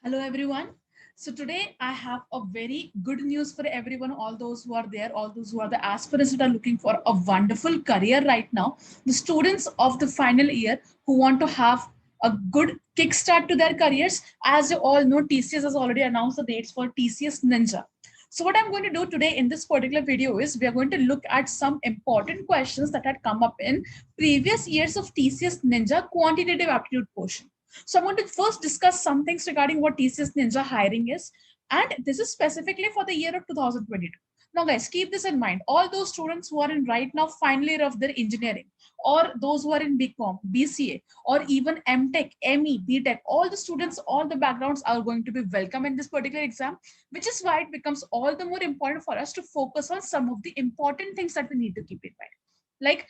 Hello everyone. So today I have a very good news for everyone, all those who are there, all those who are the aspirants that are looking for a wonderful career right now, the students of the final year who want to have a good kickstart to their careers. As you all know, TCS has already announced the dates for TCS Ninja. So what I'm going to do today in this particular video is we are going to look at some important questions that had come up in previous years of TCS Ninja quantitative aptitude portion. So I'm going to first discuss some things regarding what TCS Ninja hiring is. And this is specifically for the year of 2022. Now, guys, keep this in mind. All those students who are in right now final year of their engineering, or those who are in BCom, BCA, or even MTech, ME, BTech, all the students, all the backgrounds are going to be welcome in this particular exam, which is why it becomes all the more important for us to focus on some of the important things that we need to keep in mind. Like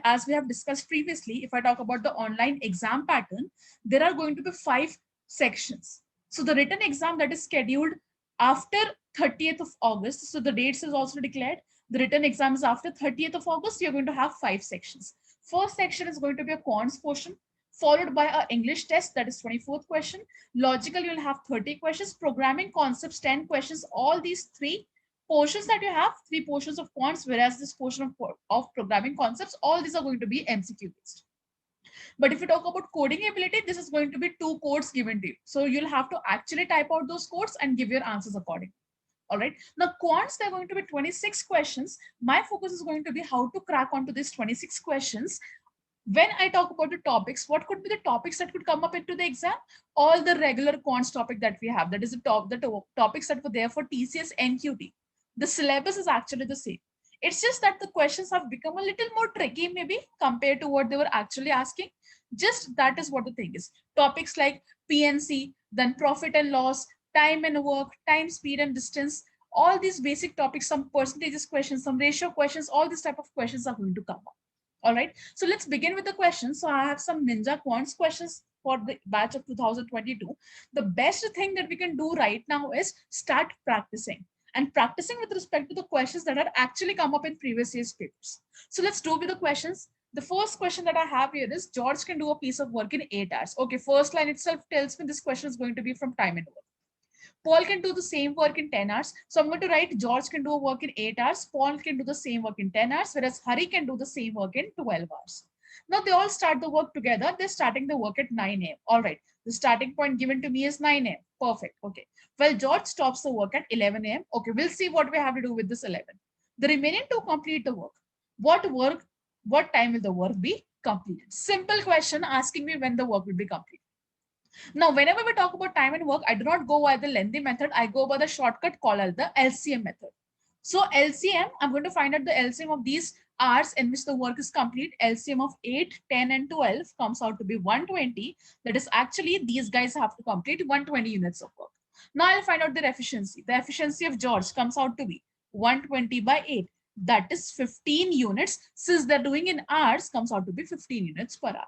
as we have discussed previously, if I talk about the online exam pattern, there are going to be 5 sections. So the written exam that is scheduled after 30th of August. So the dates is also declared. The written exam is after 30th of August. You're going to have 5 sections. First section is going to be a quants portion, followed by an English test, that is 24th question. Logical, you'll have 30 questions. Programming concepts, 10 questions. All these three portions that you have, 3 portions of quants, whereas this portion of programming concepts, all these are going to be MCQ based. But if you talk about coding ability, this is going to be 2 codes given to you. So you'll have to actually type out those codes and give your answers accordingly. All right. Now, quants, they're going to be 26 questions. My focus is going to be how to crack onto these 26 questions. When I talk about the topics, what could be the topics that could come up into the exam? All the regular quants topic that we have. That is the topics that were there for TCS NQT. The syllabus is actually the same. It's just that the questions have become a little more tricky, maybe compared to what they were actually asking. Just that is what the thing is. Topics like PNC, then profit and loss, time and work, time, speed, and distance. All these basic topics, some percentages questions, some ratio questions, all these type of questions are going to come up. All right. So let's begin with the questions. So I have some Ninja Quants questions for the batch of 2022. The best thing that we can do right now is start practicing and practicing with respect to the questions that had actually come up in previous year's papers. So let's do with the questions. The first question that I have here is George can do a piece of work in 8 hours. Okay, first line itself tells me this question is going to be from time and work. Paul can do the same work in 10 hours. So I'm going to write George can do a work in 8 hours. Paul can do the same work in 10 hours, whereas Hari can do the same work in 12 hours. Now they all start the work together. They're starting the work at 9 a.m. All right. The starting point given to me is 9 a.m. Perfect. Okay. Well, George stops the work at 11 a.m. Okay. We'll see what we have to do with this 11. The remaining two complete the work. What time will the work be completed? Simple question asking me when the work will be completed. Now, whenever we talk about time and work, I do not go by the lengthy method. I go by the shortcut called as the LCM method. So LCM, I'm going to find out the LCM of these hours in which the work is complete. LCM of 8, 10, and 12 comes out to be 120. That is actually these guys have to complete 120 units of work. Now I'll find out their efficiency. The efficiency of George comes out to be 120 by 8. That is 15 units. Since they're doing in hours, comes out to be 15 units per hour.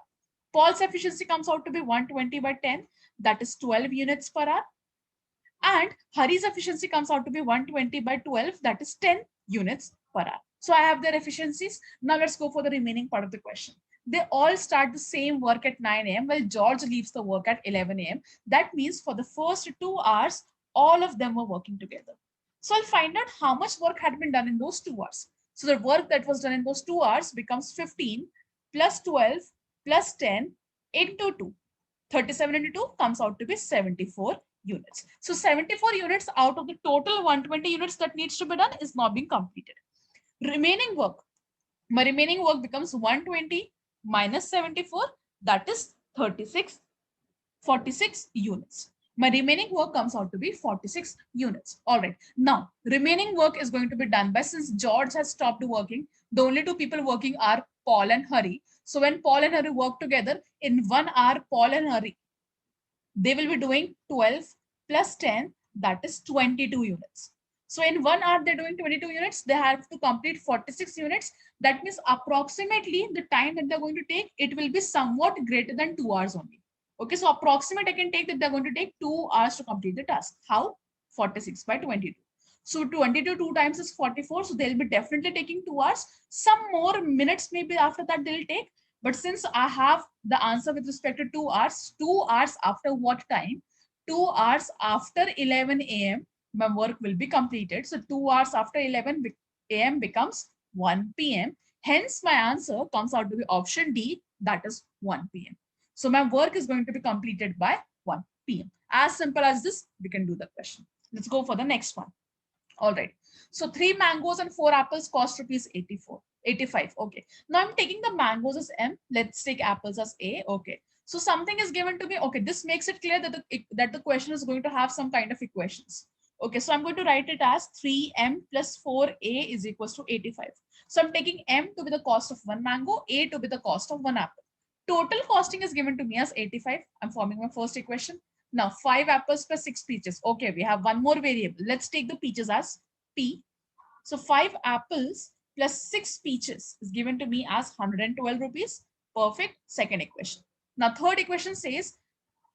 Paul's efficiency comes out to be 120 by 10, that is 12 units per hour. And Hari's efficiency comes out to be 120 by 12, that is 10 units per hour. So I have their efficiencies. Now let's go for the remaining part of the question. They all start the same work at 9 a.m. while George leaves the work at 11 a.m. That means for the first 2 hours, all of them were working together. So I'll find out how much work had been done in those 2 hours. So the work that was done in those 2 hours becomes 15 plus 12 plus 10 into 2. 37 into 2 comes out to be 74 units. So 74 units out of the total 120 units that needs to be done is not being completed. Remaining work. My remaining work becomes 120 minus 74, that is 46 units. My remaining work comes out to be 46 units. All right. Now, remaining work is going to be done by, since George has stopped working, the only two people working are Paul and Hari. So when Paul and Hari work together, in 1 hour, Paul and Hari, they will be doing 12 plus 10, that is 22 units. So in 1 hour, they're doing 22 units. They have to complete 46 units. That means approximately the time that they're going to take, it will be somewhat greater than 2 hours only. Okay, so approximate I can take that they're going to take 2 hours to complete the task. How? 46 by 22. So 22 2 times is 44. So they'll be definitely taking 2 hours. Some more minutes maybe after that they'll take. But since I have the answer with respect to 2 hours, 2 hours after what time? 2 hours after 11 a.m., my work will be completed. So 2 hours after 11 a.m. becomes 1 p.m. Hence, my answer comes out to be option D, that is 1 p.m. So my work is going to be completed by 1 p.m. As simple as this, we can do the question. Let's go for the next one. All right. So 3 mangoes and 4 apples cost rupees 85. Okay. Now I'm taking the mangoes as M. Let's take apples as A. Okay. So something is given to me. Okay. This makes it clear that the question is going to have some kind of equations. Okay. So I'm going to write it as 3M plus 4A is equals to 85. So I'm taking M to be the cost of 1 mango, A to be the cost of 1 apple. Total costing is given to me as 85. I'm forming my first equation. Now 5 apples plus 6 peaches. Okay, we have one more variable. Let's take the peaches as P. So 5 apples plus 6 peaches is given to me as 112 rupees. Perfect. Second equation. Now third equation says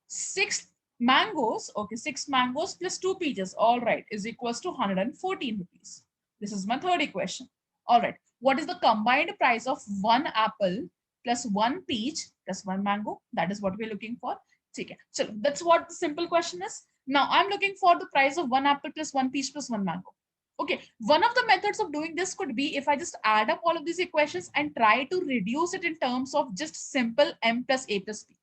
6 mangoes. Okay, 6 mangoes plus 2 peaches. All right, is equals to 114 rupees. This is my third equation. All right. What is the combined price of 1 apple plus 1 peach plus 1 mango? That is what we're looking for. Okay. So that's what the simple question is. Now I'm looking for the price of 1 apple plus 1 peach plus 1 mango. Okay. One of the methods of doing this could be if I just add up all of these equations and try to reduce it in terms of just simple M plus A plus B.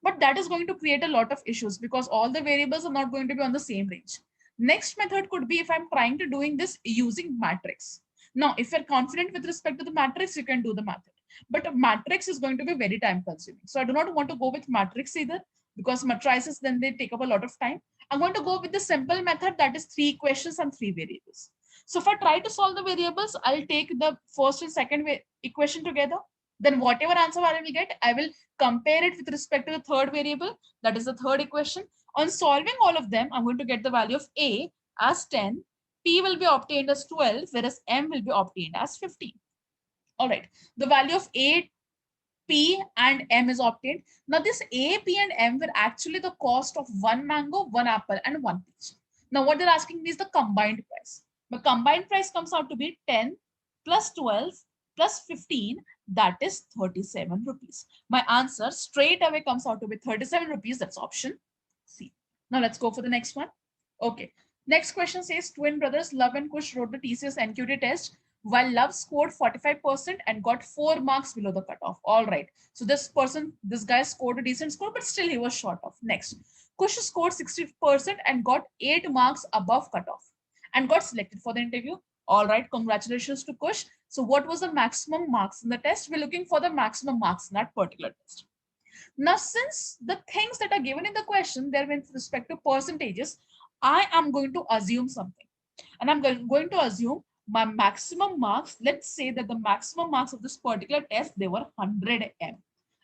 But that is going to create a lot of issues because all the variables are not going to be on the same range. Next method could be if I'm trying to doing this using matrix. Now, if you're confident with respect to the matrix, you can do the method. But a matrix is going to be very time consuming. So I do not want to go with matrix either because matrices, then they take up a lot of time. I'm going to go with the simple method that is 3 equations and 3 variables. So if I try to solve the variables, I'll take the first and second equation together. Then whatever answer I will get, I will compare it with respect to the third variable. That is the third equation. On solving all of them, I'm going to get the value of A as 10. P will be obtained as 12, whereas M will be obtained as 15. All right. The value of A, P and M is obtained. Now this A, P and M were actually the cost of 1 mango, 1 apple and 1 peach. Now what they're asking me is the combined price. The combined price comes out to be 10 plus 12 plus 15, that is 37 rupees. My answer straight away comes out to be 37 rupees. That's option C. Now let's go for the next one. Okay. Next question says twin brothers Love and Kush wrote the TCS NQT test while Love scored 45% and got 4 marks below the cutoff. All right. So this guy scored a decent score, but still he was short of. Next, Kush scored 60% and got 8 marks above cutoff and got selected for the interview. All right. Congratulations to Kush. So what was the maximum marks in the test? We're looking for the maximum marks in that particular test. Now, since the things that are given in the question, they're with respect to percentages, I am going to assume something. And I'm going to assume my maximum marks. Let's say that the maximum marks of this particular test, they were 100 M.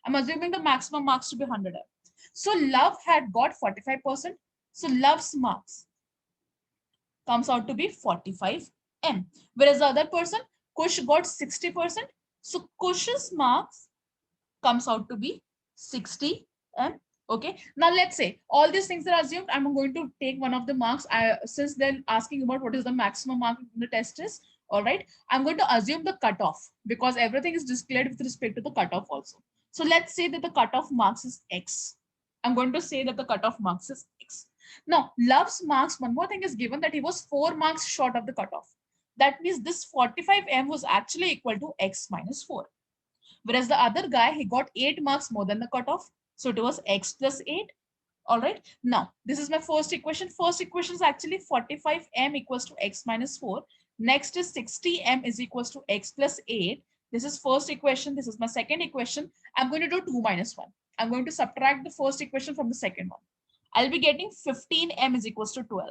I'm assuming the maximum marks to be 100 M. So Love had got 45%. So Love's marks comes out to be 45 M. Whereas the other person, Kush, got 60%. So Kush's marks comes out to be 60 M. Okay. Now let's say all these things are assumed. I'm going to take one of the marks. Since they're asking about what is the maximum mark in the test is. All right. I'm going to assume the cutoff because everything is declared with respect to the cutoff also. So let's say that the cutoff marks is X. I'm going to say that the cutoff marks is X. Now, Love's marks, one more thing is given that he was 4 marks short of the cutoff. That means this 45 M was actually equal to X minus 4. Whereas the other guy, he got 8 marks more than the cutoff. So it was X plus 8. All right. Now, this is my first equation. First equation is actually 45M equals to X minus 4. Next is 60M is equals to X plus 8. This is first equation. This is my second equation. I'm going to do 2 minus 1. I'm going to subtract the first equation from the second one. I'll be getting 15M is equals to 12.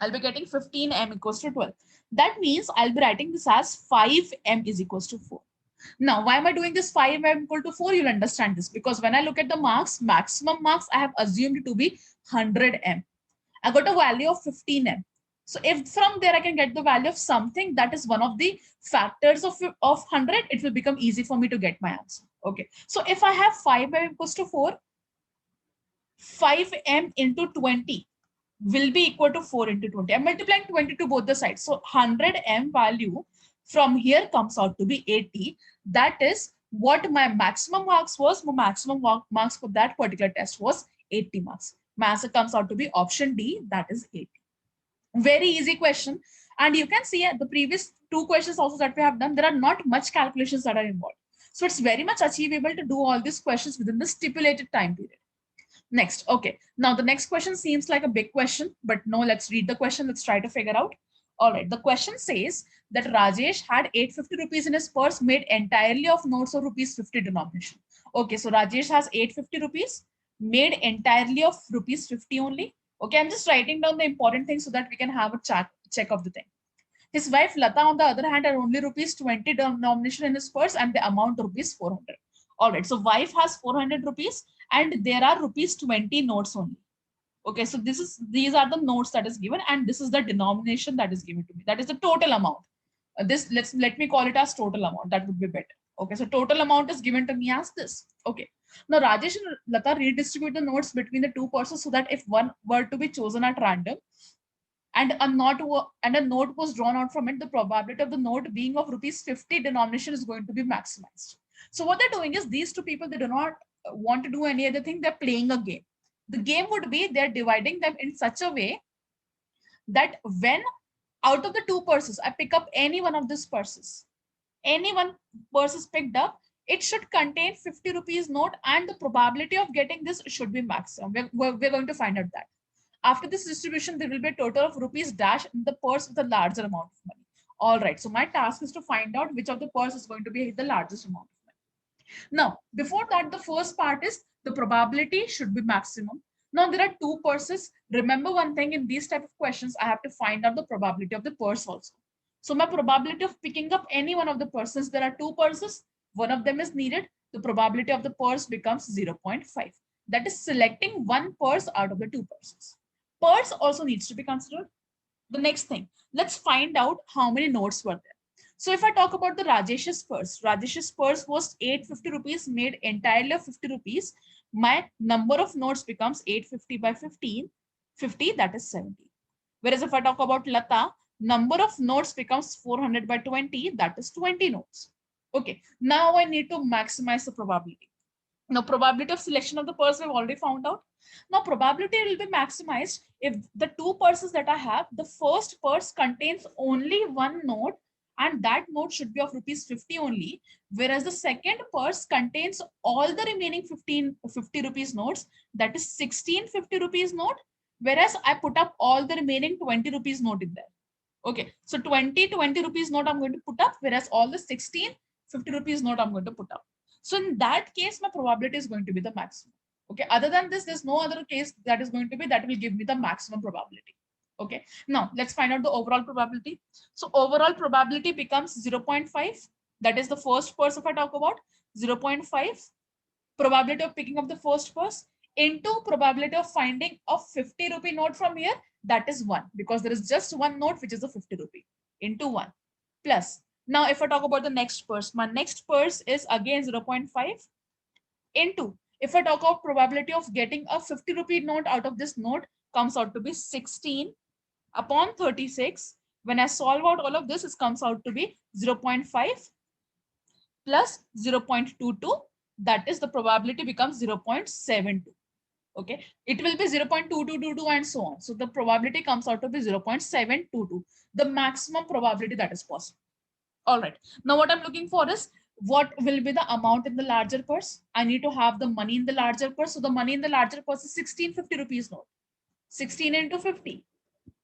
I'll be getting 15M equals to 12. That means I'll be writing this as 5M is equals to 4. Now, why am I doing this 5M equal to 4? You'll understand this because when I look at the marks, maximum marks, I have assumed to be 100M. I got a value of 15M. So if from there I can get the value of something that is one of the factors of 100, it will become easy for me to get my answer. Okay. So if I have 5M equals to 4, 5M into 20 will be equal to 4 into 20. I'm multiplying 20 to both the sides. So 100M value from here comes out to be 80. That is what my maximum marks was. My maximum marks for that particular test was 80 marks. My answer comes out to be option D, that is 80. Very easy question. And you can see at the previous two questions also that we have done, there are not much calculations that are involved. So it's very much achievable to do all these questions within the stipulated time period. Next, okay. Now the next question seems like a big question, but no, let's read the question. Let's try to figure out. All right, the question says that Rajesh had 850 rupees in his purse made entirely of notes of rupees 50 denomination. Okay, so Rajesh has 850 rupees made entirely of rupees 50 only. Okay, I'm just writing down the important things so that we can have a check of the thing. His wife Lata, on the other hand, had only rupees 20 denomination in his purse and the amount rupees 400. All right, so wife has 400 rupees and there are rupees 20 notes only. Okay, so these are the notes that is given and this is the denomination that is given to me. That is the total amount. Let me call it as total amount. That would be better. Okay, so total amount is given to me as this. Okay. Now Rajesh and Lata redistribute the notes between the two persons so that if one were to be chosen at random and a note was drawn out from it, the probability of the note being of rupees 50 denomination is going to be maximized. So what they're doing is these two people, they do not want to do any other thing. They're playing a game. The game would be they're dividing them in such a way that when out of the two purses, I pick up any one of these purses, any one purse is picked up, it should contain 50 rupees note and the probability of getting this should be maximum. We're going to find out that. After this distribution, there will be a total of rupees dash in the purse with a larger amount of money. All right, so my task is to find out which of the purse is going to be the largest amount of money. Now, before that, the first part is the probability should be maximum. Now, there are two purses. Remember one thing, in these type of questions, I have to find out the probability of the purse also. So my probability of picking up any one of the purses, there are two purses, one of them is needed, the probability of the purse becomes 0.5. That is selecting one purse out of the two purses. Purse also needs to be considered. The next thing, let's find out how many notes were there. So if I talk about the Rajesh's purse was 850 rupees made entirely of 50 rupees. My number of notes becomes 850 by 15, 50, that is 70. Whereas if I talk about Lata, number of notes becomes 400 by 20, that is 20 notes. Okay, now I need to maximize the probability. Now, probability of selection of the purse we've already found out. Now, probability will be maximized if the two purses that I have, the first purse contains only one note and that note should be of rupees 50 only, whereas the second purse contains all the remaining 50 rupees notes, that is 16 50 rupees note, whereas I put up all the remaining 20 rupees note in there. Okay, so 20 rupees note I'm going to put up, whereas all the 16 50 rupees note I'm going to put up. So in that case, my probability is going to be the maximum. Okay, other than this, there's no other case that is going to be that will give me the maximum probability. Okay, now let's find out the overall probability. So overall probability becomes 0.5. That is the first purse if I talk about 0.5. Probability of picking up the first purse into probability of finding a 50 rupee note from here, that is 1, because there is just one note which is a 50 rupee into 1 plus. Now, if I talk about the next purse, my next purse is again 0.5 into, if I talk of probability of getting a 50 rupee note out of this note, comes out to be 16 upon 36. When I solve out all of this, it comes out to be 0.5 plus 0.22. That is the probability becomes 0.72. Okay, it will be 0.2222 and so on. So the probability comes out to be 0.722, the maximum probability that is possible. All right, now what I'm looking for is what will be the amount in the larger purse. I need to have the money in the larger purse. So the money in the larger purse is 1650 rupees note. 16 into 50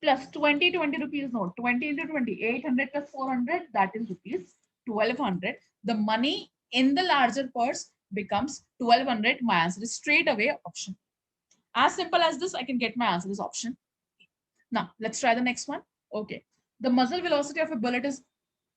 plus 20 rupees note. 20 into 20, 800 plus 400, that is rupees 1200. The money in the larger purse becomes 1200. My answer is straight away option. As simple as this, I can get my answer is option. Now, let's try the next one. Okay. The muzzle velocity of a bullet is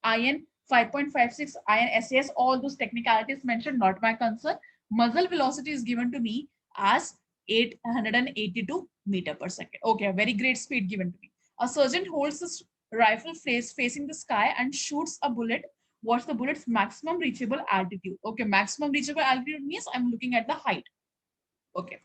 IN 5.56, IN SAS, all those technicalities mentioned, not my concern. Muzzle velocity is given to me as 882 meter per second. Okay, a very great speed given to me. A sergeant holds his rifle facing the sky and shoots a bullet. What's the bullet's maximum reachable altitude? Okay, maximum reachable altitude means I'm looking at the height. Okay.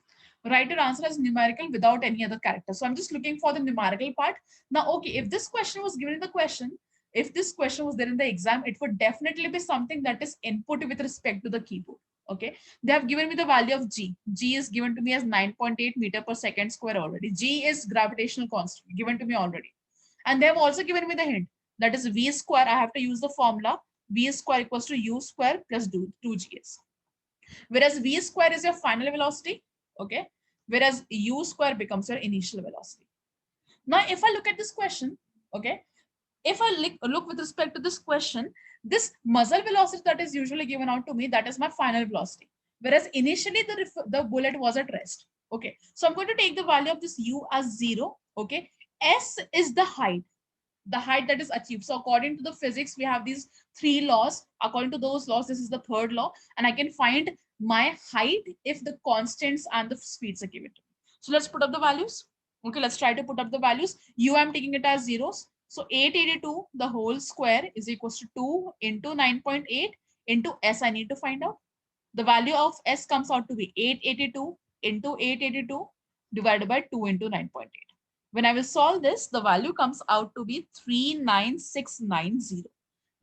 Write your answer as numerical without any other character. So I'm just looking for the numerical part. Now, okay, if this question was given in the question, if this question was there in the exam, it would definitely be something that is input with respect to the keyboard. Okay, they have given me the value of g. G is given to me as 9.8 meter per second square already. G is gravitational constant given to me already. And they have also given me the hint, that is v square. I have to use the formula v square equals to u square plus 2gs. Whereas v square is your final velocity, okay, whereas u square becomes your initial velocity. Now, if I look at this question, okay, if I look with respect to this question, this muzzle velocity that is usually given out to me, that is my final velocity. Whereas initially the bullet was at rest. Okay, so I'm going to take the value of this u as 0. Okay, s is the height that is achieved. So according to the physics, we have these 3 laws. According to those laws, this is the third law, and I can find my height if the constants and the speeds are given to me. So let's put up the values. Okay, let's try to put up the values. U, I'm taking it as zeros. So 882, the whole square is equals to 2 into 9.8 into s. I need to find out. The value of s comes out to be 882 into 882 divided by 2 into 9.8. When I will solve this, the value comes out to be 39690.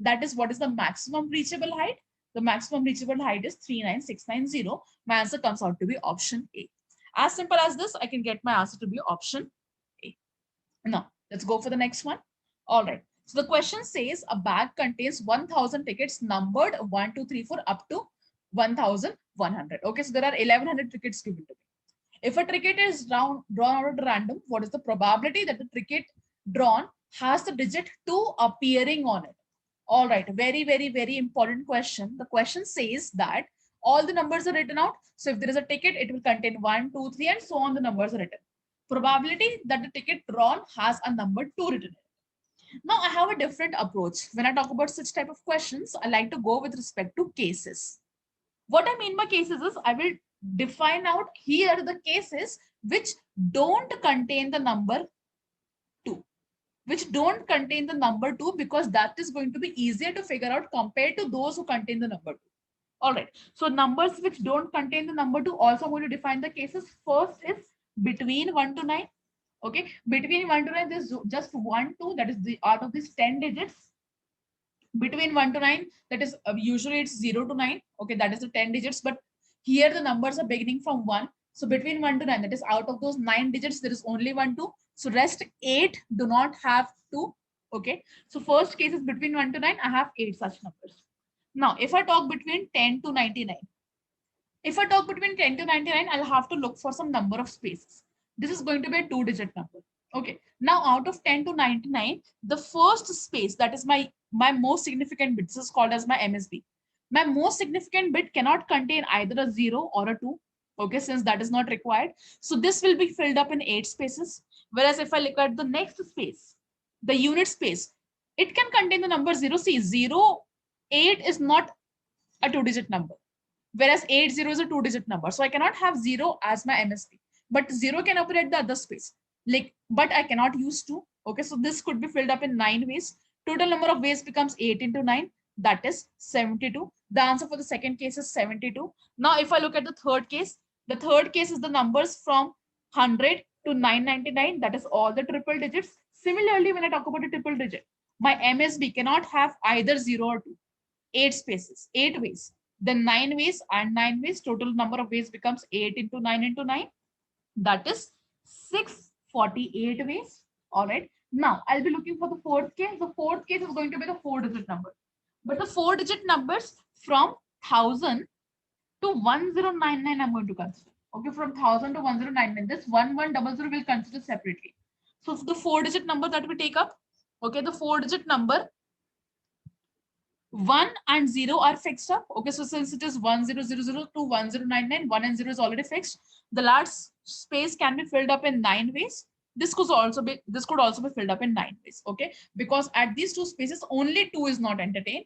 That is what is the maximum reachable height. The maximum reachable height is 39690. My answer comes out to be option A. As simple as this, I can get my answer to be option A. Now, let's go for the next one. All right. So the question says a bag contains 1000 tickets numbered 1, 2, 3, 4 up to 1100. Okay, so there are 1100 tickets given to me. If a ticket is drawn out at random, what is the probability that the ticket drawn has the digit 2 appearing on it? All right, very, very, very important question. The question says that all the numbers are written out. So if there is a ticket, it will contain 1, 2, 3, and so on. The numbers are written. Probability that the ticket drawn has a number 2 written in it. Now I have a different approach. When I talk about such type of questions, I like to go with respect to cases. What I mean by cases is I will define out here the cases which don't contain the number 2. Which don't contain the number 2 because that is going to be easier to figure out compared to those who contain the number 2. All right. So numbers which don't contain the number 2, also I'm going to define the cases. First is between 1 to 9. Okay. Between 1 to 9, there's just 1, 2. That is the out of these 10 digits. Between 1 to 9, that is usually it's 0 to 9. Okay. That is the 10 digits. But here the numbers are beginning from 1. So between 1 to 9, that is out of those 9 digits, there is only 1, 2. So rest 8 do not have 2. Okay. So first case is between 1 to 9. I have 8 such numbers. Now, if I talk between 10 to 99, if I talk between 10 to 99, I'll have to look for some number of spaces. This is going to be a 2-digit number. Okay. Now, out of 10 to 99, the first space, that is my most significant bit, this is called as my MSB. My most significant bit cannot contain either a 0 or a 2. Okay, since that is not required. So this will be filled up in 8 spaces. Whereas if I look at the next space, the unit space, it can contain the number 0. See, 0, 8 is not a 2-digit number. Whereas 80 is a 2-digit number. So I cannot have 0 as my MSB. But 0 can operate the other space. But I cannot use 2. Okay, so this could be filled up in 9 ways. Total number of ways becomes 8 into 9. That is 72. The answer for the second case is 72. Now, if I look at the third case is the numbers from 100 to 999. That is all the triple digits. Similarly, when I talk about a triple digit, my MSB cannot have either 0 or 2. 8 spaces, 8 ways. Then 9 ways and 9 ways. Total number of ways becomes 8 into 9 into 9. That is 648 ways. All right. Now, I'll be looking for the fourth case. The fourth case is going to be the 4-digit number. But the 4-digit numbers from 1000 to 1099 I'm going to consider. Okay, from 1000 to 1099. This 1100 will consider separately. So the 4-digit number that we take up, okay, the 4-digit number 1 and 0 are fixed up. Okay, so since it is 1000 to 1099, 1 and 0 is already fixed. The last space can be filled up in 9 ways. This could also be filled up in 9 ways. Okay, because at these 2 spaces only 2 is not entertained.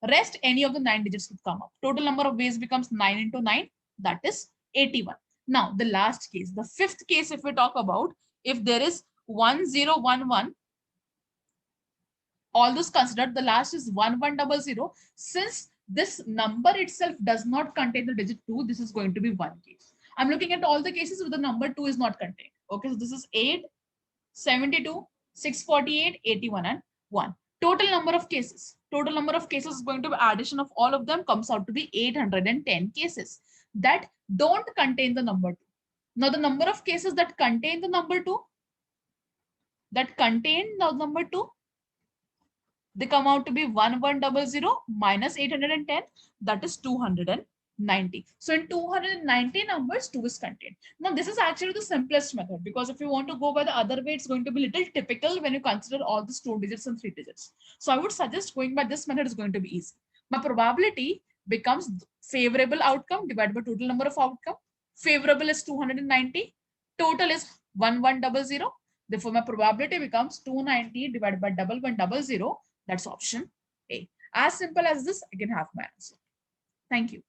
Rest any of the 9 digits would come up. Total number of ways becomes 9 into 9. That is 81. Now the last case, the 5th case, if we talk about, if there is 1011, all those considered, the last is 1100. Since this number itself does not contain the digit 2, this is going to be one case. I'm looking at all the cases where the number 2 is not contained. Okay, so this is 8, 72, 648, 81, and 1. Total number of cases. Total number of cases is going to be addition of all of them comes out to be 810 cases that don't contain the number 2. Now the number of cases that contain the number 2, they come out to be 1100 minus 810, that is 290. So in 290 numbers, 2 is contained. Now this is actually the simplest method, because if you want to go by the other way, it's going to be little typical when you consider all the 2 digits and 3 digits. So I would suggest going by this method is going to be easy. My probability becomes favorable outcome divided by total number of outcome. Favorable is 290. Total is 1100. Therefore, my probability becomes 290 divided by 1100. That's option A. As simple as this, I can have my answer. Thank you.